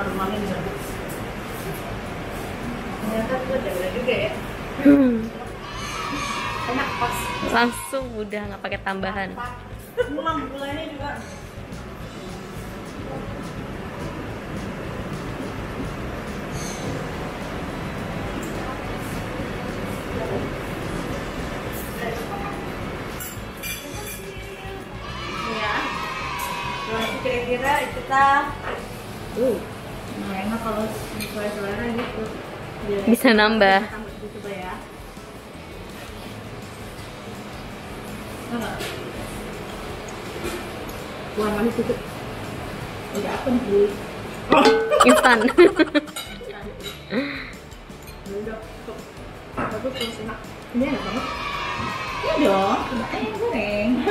rumahnya bisa. Ternyata itu udah juga ya. Enak pas. Langsung udah nggak pakai tambahan. Emang gulanya juga. Ya. Terus kira-kira kita nah enak kalau sesuai selera gitu. Bisa nambah. Coba ya. Enggak. Buang lagi tutup. Udah apa nih? Instan. Udah tutup. Tutup terus enak. Ini enak banget. Iya dong, ayam goreng.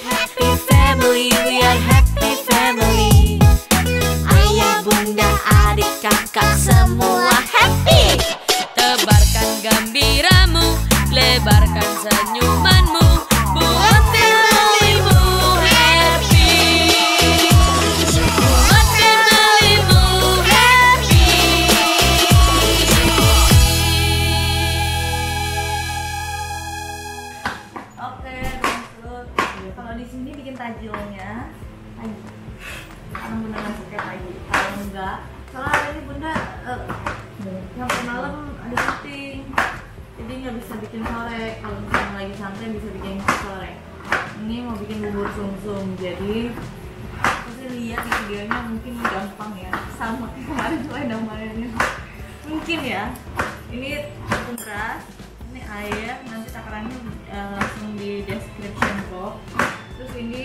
Happy family, we are happy family. Ayah, bunda, adik, kakak semua happy. Tebarkan gembiramu, lebarkan senyumanmu, buat familymu happy. Buat familymu happy. Oke, terus kalau di sini bikin tajilnya, karena bunda nggak suka tajil. Kalau enggak, soalnya hari ini bunda sampai malam ada syuting, jadi nggak bisa bikin sore. Kalau misalnya lagi santai bisa bikin sore. Ini mau bikin bubur sumsum, jadi pasti lihat di videonya mungkin gampang ya, sama kayak kemarin tuh ada mainnya. Mungkin ya. Ini tepung beras, ini air, nanti takarannya langsung di description box. Terus ini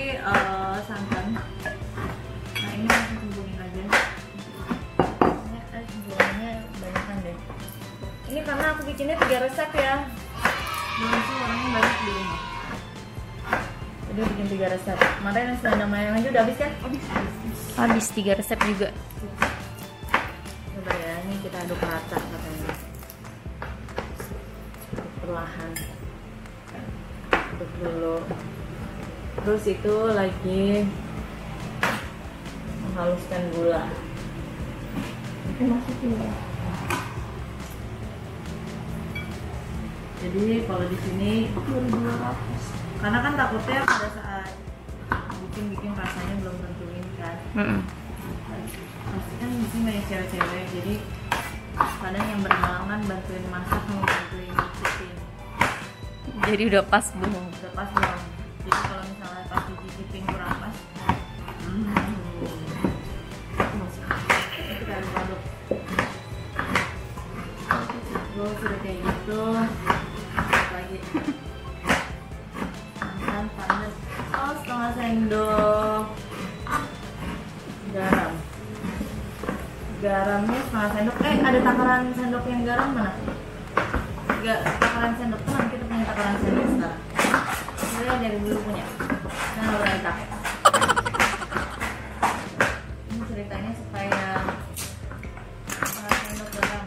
santan. Nah ini langsung cemplungin aja. Ini jumlahnya banyakan deh. Ini karena aku bikinnya 3 resep ya. Belum sih orangnya banyak di rumah. Jadi bikin 3 resep. Kemarin yang selada mayang aja udah habis kan? Habis 3 resep juga. Coba ya, ini kita aduk rata katanya. Perlahan. Aduk dulu. Terus itu lagi menghaluskan gula. Oke, masukin ya. Jadi kalau di sini 200. Karena kan takutnya pada saat bikin rasanya belum tentuin kan. Pasti kan di sini banyak cewek-cewek, jadi kadang yang berhalangan bantuin masak sama bantuin nyicipin. Jadi udah pas belum? Udah pas belum? Jadi kalau misalnya pas dicicipin kurang pas, kita aduk-aduk. Terus udah kayak gitu, lagi santan panas, setengah sendok garam. Garamnya setengah sendok. Ada takaran sendok yang garam mana? Enggak, takaran sendok tuh nanti kita punya takaran sendok sekarang. Saya dari dulu punya. Saya nggak pernah dipakai. Ini ceritanya supaya setengah sendok garam.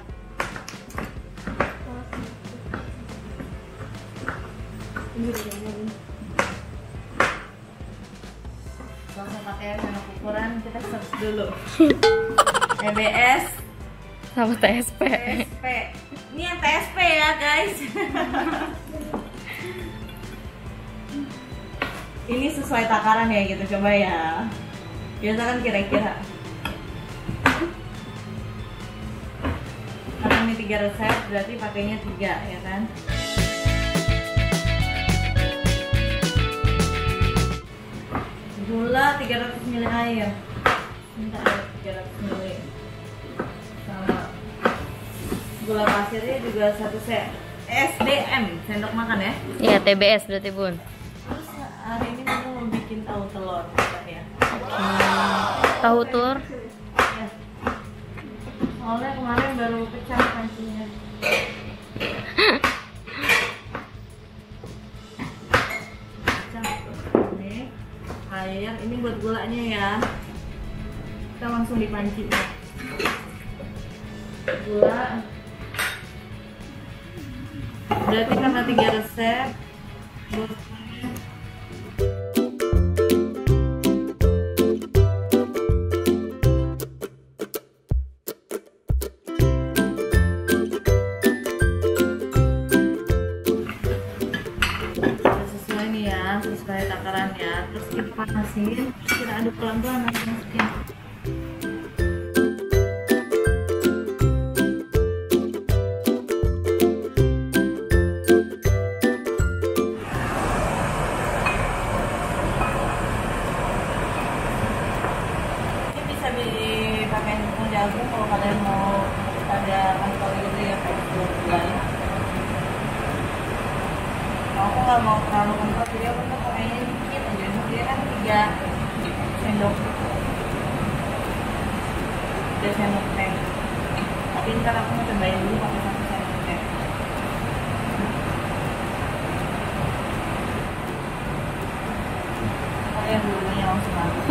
Ini begini. Kalau saya pakai sendok ukuran, kita search dulu. TBS Sama TSP. TSP. Ini yang TSP ya guys. Ini sesuai takaran ya gitu, coba ya. Biasa kan kira-kira. Karena ini 3 resep, berarti pakainya 3 ya kan. Gula 300 ml air. Minta 300 ml. Sama gula pasirnya juga 1 SDM, sendok makan ya. Iya, TBS berarti bun. Terus hari ini kamu mau bikin tahu telur ya? Tahu telur? Ya. Soalnya kemarin baru pecah pancinya. Pecah tuh. Ini air, ini buat gulanya ya. Kita langsung dipanci. Gula. Berarti karena 3 resep. pelan ya. Terus kita panasin, terus kita aduk pelan-pelan nanti masukin. Ini bisa dipakai tepung jagung kalau kalian mau ada kantong gitu ya, kayak bulan. Aku nggak mau terlalu kental, jadi aku tuh pakainya dikit aja. Dia kan 3 sendok, 3 sendok teh. Tapi ntar aku mau cobain dulu pakai 1 sendok teh. Kalian dulunya langsung banget.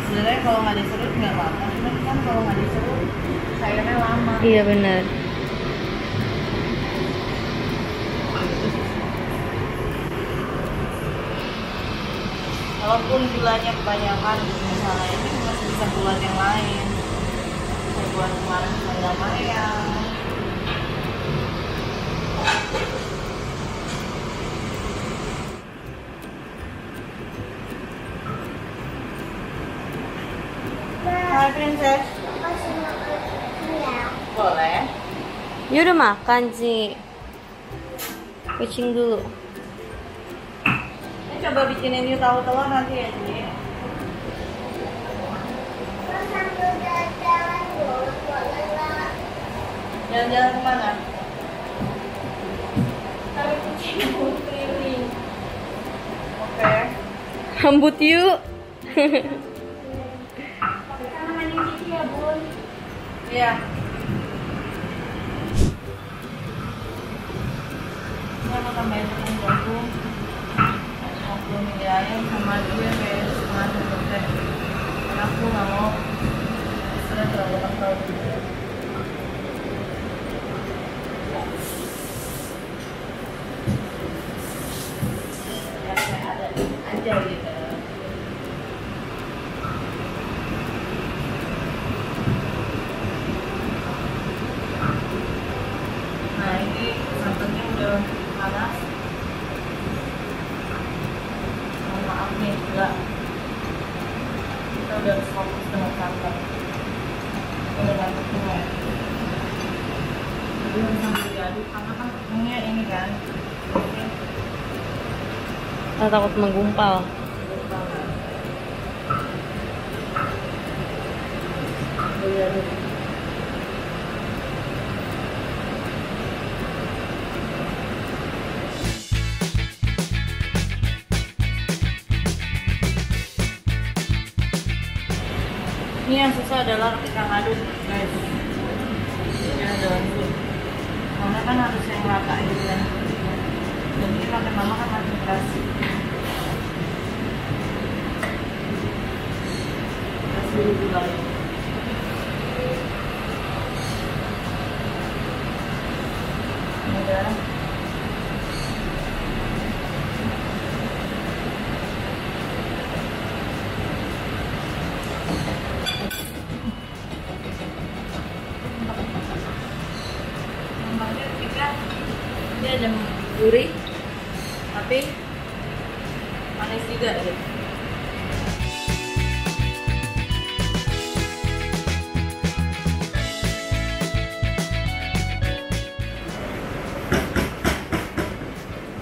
Sebenarnya kalau nggak diserut nggak apa-apa, cuman kan kalau nggak diserut sayurnya lama. Iya benar. Walaupun gulanya kebanyakan, misalnya ini masih bisa buat yang lain. Saya buat kemarin sayur mayang. Hai Princess. Boleh. Ya udah makan sih. Kucing dulu. Ini coba bikinin yuk tahu telur nanti ya, Ci. Jalan-jalan kemana? Cari kucing keliling. Oke. Rambut yuk. Sama mainin Cici ya, Bun. Iya. Ini aku tambahin tepung jagung. 50 ml ayam sama gue kayak setengah sendok teh. Karena aku nggak mau sudah terlalu kental juga. Ya kayak ada aja gitu. Nah ini santannya udah panas. Mohon maaf nih juga, kita udah harus fokus dengan santan. Udah ngantuk semua ya. Jadi harus sambil diaduk karena kan tepungnya ini kan. Saya takut menggumpal. Diaduk. Ini yang susah adalah ketika ngaduk, guys. Ini ada langsung. Karena kan harus yang rata gitu kan. Dan ini makin lama kan makin keras. Keras dulu gulanya. Udah. Dia ada gurih tapi manis juga gitu.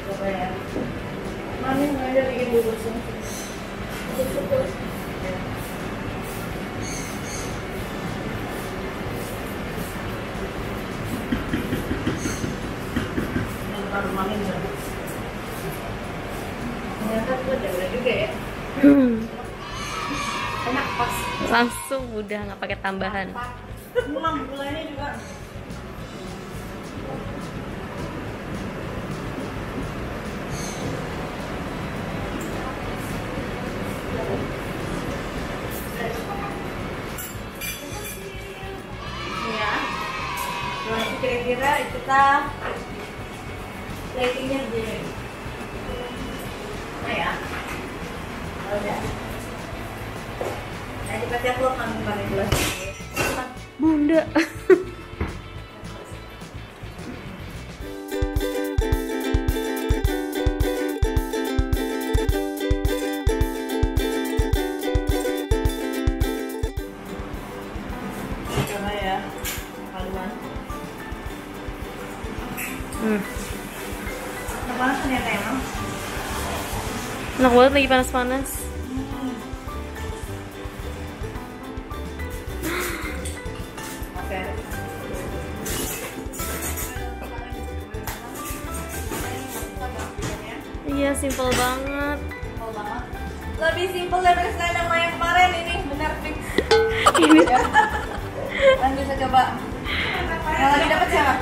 Coba ya. Manis aja bikin bubur sumsum. Ternyata tuh ada juga ya. Enak pas. Langsung udah nggak pakai tambahan. Gulanya juga. Ya. Terus kira-kira kita platingnya begini. Nah ya. Udah. Nah, dikasih aku akan pakai gelas ini. Bunda. panas ternyata emang. Enak banget lagi panas-panas. Oke. Iya, simple banget. Simple banget. Lebih simple dari selendang yang kemarin ini, benar fix. Ini Dan bisa coba. Yang lagi dapat siapa?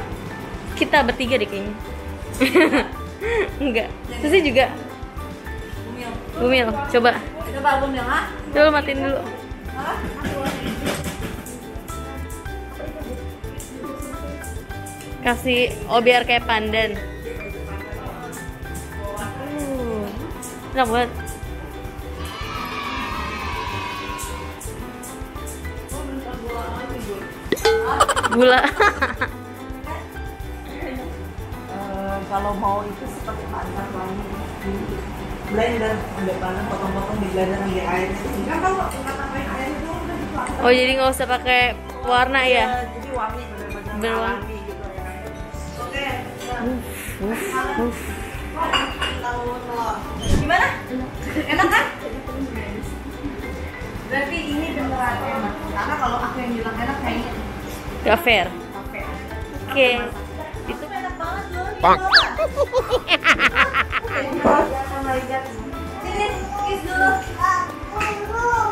kita bertiga deh kayaknya. Enggak. Susi juga. Bumil. Bumil, coba. Coba Bumil, ha? Coba matiin dulu. Hah? Kasih biar kayak pandan. Enak banget. Gula. Kalau mau itu seperti pandan lagi blender, ambil pandan, potong-potong di blender ambil air. Enggak kalau nggak tambahin air itu udah dikeluarkan. Oh, jadi nggak usah pakai warna ya? Jadi wangi benar-benar Berwarna. alami gitu ya. Oke. Tahu telur. Gimana? Enak kan? Berarti ini beneran enak. Karena kalau aku yang bilang enak kayaknya Gak fair. oke. Oke. Itu Enak banget loh. Pak. Sini, kiss dulu.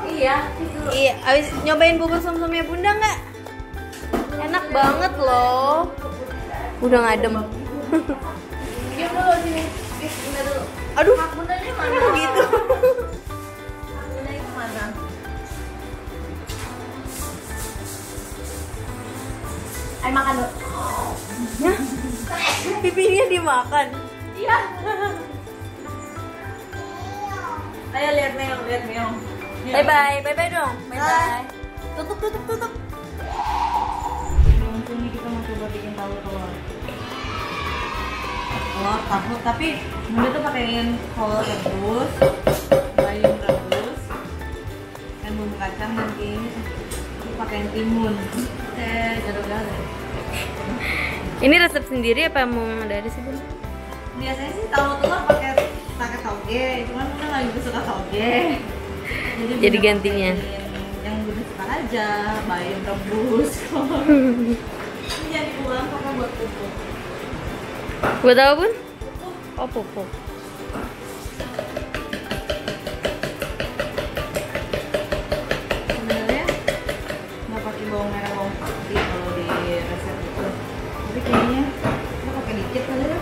Iya, kiss dulu. iya, abis nyobain bubur sum-sumnya Bunda nggak? Enak banget loh. Udah ngadem. Cium dulu sini. Kiss Bunda dulu. Aduh, Hak bundanya mana? gitu. Hak bunda itu mana? Ayo makan dulu. Pipinya dimakan. Iya. Ayo lihat Meong, lihat Meong. Bye bye dong. Bye bye. Tutup. Langsung nih kita mau coba bikin telur. Telur tahu, tapi bunda tuh pakein kol rebus, bayam rebus, dan bumbu kacang dan ini pakein timun. Gado-gado. Ini resep sendiri apa mau dari sih Bunda? Biasanya sih telur pakai toge, cuman bunda nggak juga suka toge. Jadi bunda gantinya. pakein yang bunda suka aja, bayam rebus. Ini jangan dibuang karena buat pupuk. Buat apa Bun? Oh, pupuk. Sebenarnya nggak pakai bawang merah bawang putih kalau di resep itu, tapi kayaknya kita pakai dikit kali ya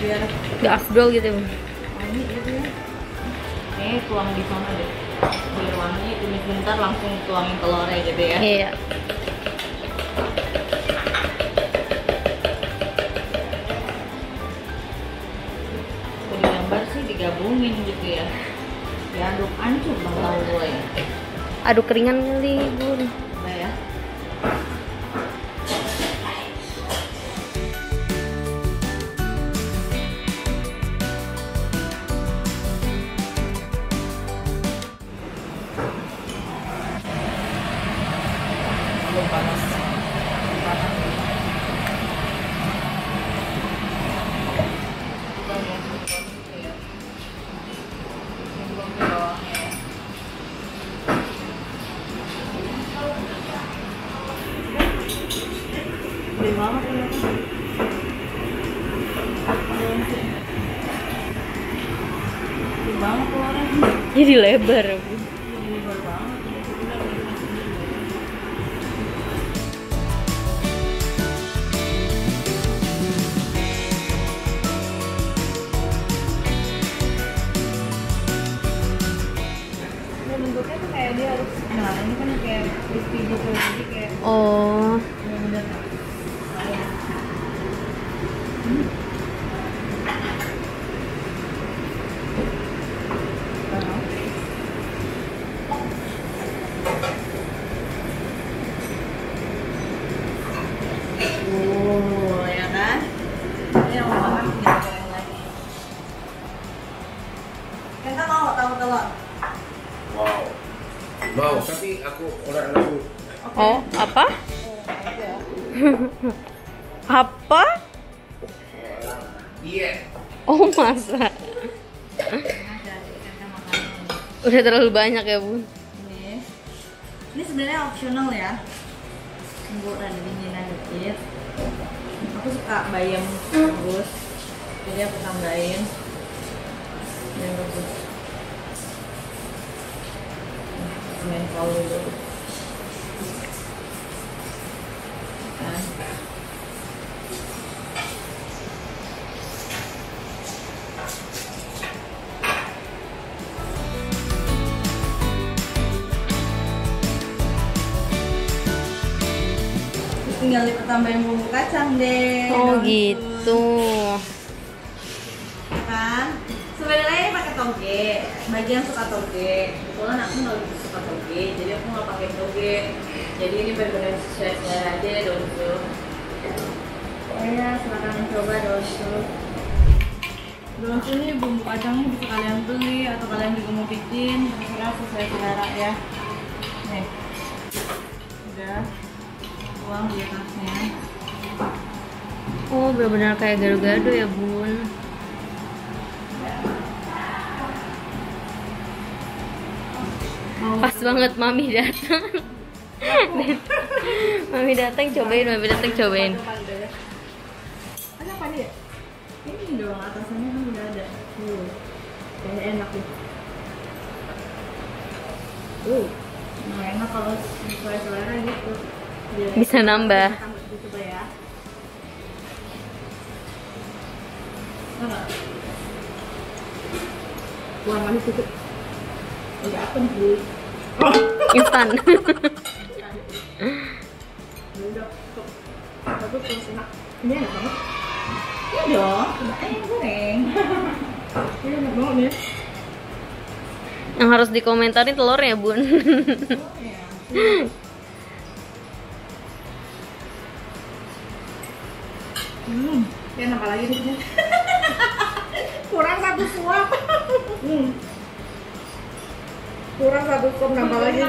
biar Gak afdol gitu Bun. wangi gitu ya. Kayaknya tuang di sana deh biar wangi, tumis bentar langsung tuangin telurnya gitu ya. Iya. Kalau digambar sih digabungin gitu ya, diaduk hancur bang tahu gue ya. Aduk keringan kali Bun. Udah ya. Belum panas. Gede banget ternyata. Gede banget telurnya. Jadi lebar Bun. Lebar banget. Bentuknya tuh kayak dia harus, nah ini kan kayak crispy gitu, jadi kayak Oh, bener-bener ya kan? Ini yang mau makan kita goreng lagi. Kita mau tahu telur? Wow. Mau, tapi aku orang lalu. oh apa? Apa? Iya. Oh masa? Ada ikan makanan. Udah terlalu banyak ya bun. Ini sebenarnya optional ya. Tunggu rada dinginan dikit. Aku suka bayam rebus, jadi aku tambahin bayam rebus. Main kol dulu. Nah. Tinggal tambahin bumbu kacang deh. Oh daun gitu. Ya kan? Sebenarnya ini pakai toge. Bagi yang suka toge, kebetulan aku nggak lebih suka toge, jadi aku nggak pakai toge. Jadi ini benar-benar sesuai selera aja daun sup. Ya, silakan mencoba daun sup. Daun sup ini bumbu kacangnya bisa kalian beli atau kalian juga mau bikin, terserah sesuai selera ya. Nih, udah. Tuang di atasnya. Oh benar-benar kayak gado-gado ya bun. Pas banget mami datang. Mami datang cobain, mami datang cobain. Ada apa nih? Ini dong atasannya kan udah ada. Kayaknya enak nih. Nah enak kalau sesuai selera gitu. Bisa nambah. Coba ya. Enggak. Buang lagi tutup. Udah apa nih? Instan. Udah tutup. Tutup terus enak. Ini enak banget. Iya dong. Coba goreng. Ini enak banget nih. Yang harus dikomentarin telurnya bun. Ya apa lagi nih? Kurang 1 suap. Kurang 1 suap nambah lagi.